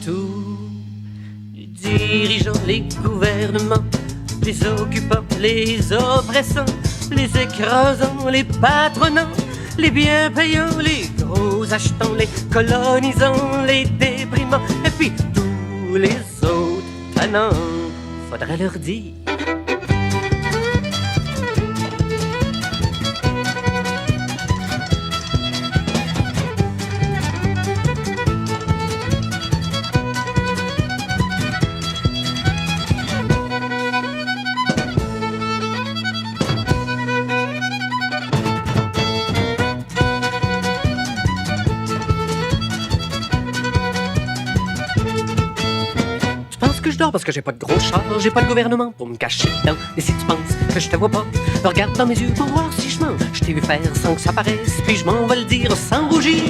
Tous les dirigeants, les gouvernements, les occupants, les oppressants, les écrasants, les patronants, les bien payants, les gros achetants, les colonisants, les déprimants, et puis tous les autres tannants, faudrait leur dire. Que je dors parce que j'ai pas de gros char, j'ai pas de gouvernement pour me cacher dedans. Et si tu penses que je te vois pas, regarde dans mes yeux pour voir si je mens. Je t'ai vu faire sans que ça paraisse, puis je m'en vais le dire sans rougir.